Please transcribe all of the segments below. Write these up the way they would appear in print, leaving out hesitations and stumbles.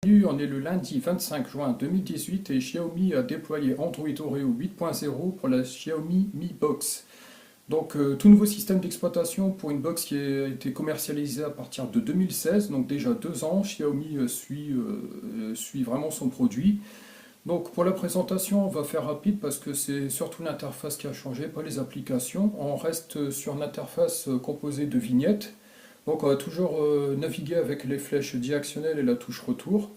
On est le lundi 25 juin 2018 et Xiaomi a déployé Android Oreo 8.0 pour la Xiaomi Mi Box. Donc tout nouveau système d'exploitation pour une box qui a été commercialisée à partir de 2016, donc déjà 2 ans, Xiaomi suit vraiment son produit. Donc pour la présentation, on va faire rapide parce que c'est surtout l'interface qui a changé, pas les applications. On reste sur une interface composée de vignettes. Donc on va toujours naviguer avec les flèches directionnelles et la touche retour.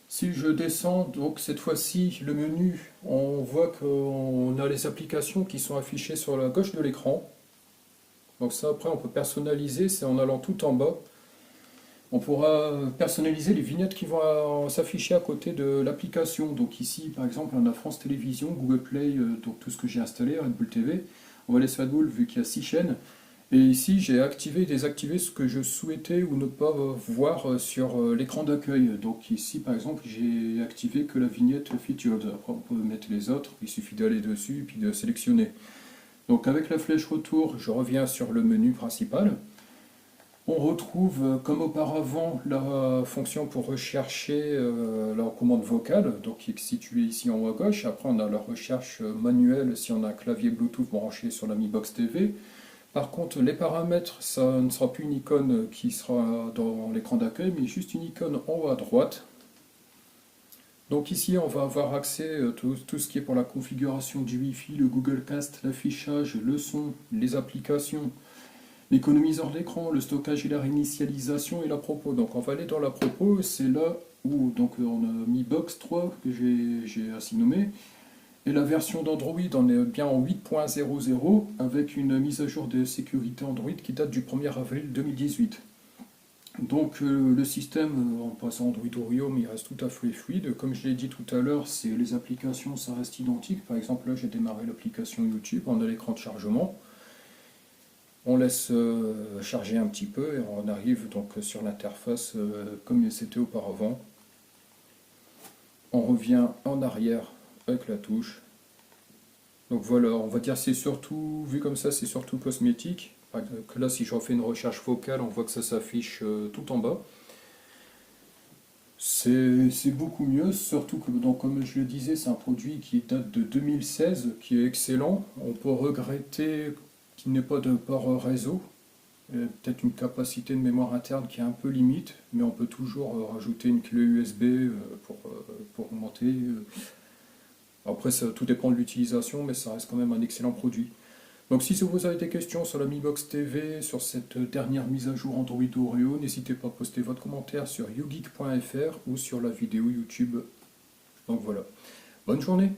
Si je descends, donc cette fois-ci, le menu, on voit qu'on a les applications qui sont affichées sur la gauche de l'écran. Donc ça, après, on peut personnaliser, c'est en allant tout en bas. On pourra personnaliser les vignettes qui vont s'afficher à côté de l'application. Donc ici, par exemple, on a France Télévisions, Google Play, donc tout ce que j'ai installé, Red Bull TV. On va laisser Red Bull vu qu'il y a 6 chaînes. Et ici, j'ai activé et désactivé ce que je souhaitais ou ne pas voir sur l'écran d'accueil. Donc ici, par exemple, j'ai activé que la vignette featured. Après, on peut mettre les autres, il suffit d'aller dessus et puis de sélectionner. Donc avec la flèche retour, je reviens sur le menu principal. On retrouve, comme auparavant, la fonction pour rechercher la commande vocale, donc qui est située ici en haut à gauche. Après, on a la recherche manuelle si on a un clavier Bluetooth branché sur la Mi Box TV. Par contre, les paramètres, ça ne sera plus une icône qui sera dans l'écran d'accueil, mais juste une icône en haut à droite. Donc ici, on va avoir accès à tout ce qui est pour la configuration du Wi-Fi, le Google Cast, l'affichage, le son, les applications, l'économiseur d'écran, le stockage et la réinitialisation et la propos. Donc on va aller dans la propos, c'est là où donc, on a mis Box 3 que j'ai ainsi nommé. Et la version d'Android, on est bien en 8.00 avec une mise à jour de sécurité Android qui date du 1er avril 2018. Donc le système, en passant Android Oreo, mais il reste tout à fait fluide. Comme je l'ai dit tout à l'heure, les applications, ça reste identique. Par exemple, là, j'ai démarré l'application YouTube, on a l'écran de chargement. On laisse charger un petit peu et on arrive donc sur l'interface comme c'était auparavant. On revient en arrière avec la touche. Donc voilà, on va dire c'est surtout, vu comme ça, c'est surtout cosmétique. Que là, si je refais une recherche vocale, on voit que ça s'affiche tout en bas. C'est beaucoup mieux, surtout que, donc, comme je le disais, c'est un produit qui date de 2016, qui est excellent. On peut regretter qu'il n'ait pas de port réseau, peut-être une capacité de mémoire interne qui est un peu limite, mais on peut toujours rajouter une clé USB pour augmenter. Après, tout dépend de l'utilisation, mais ça reste quand même un excellent produit. Donc si vous avez des questions sur la Mi Box TV, sur cette dernière mise à jour Android Oreo, n'hésitez pas à poster votre commentaire sur yougeek.fr ou sur la vidéo YouTube. Donc voilà. Bonne journée!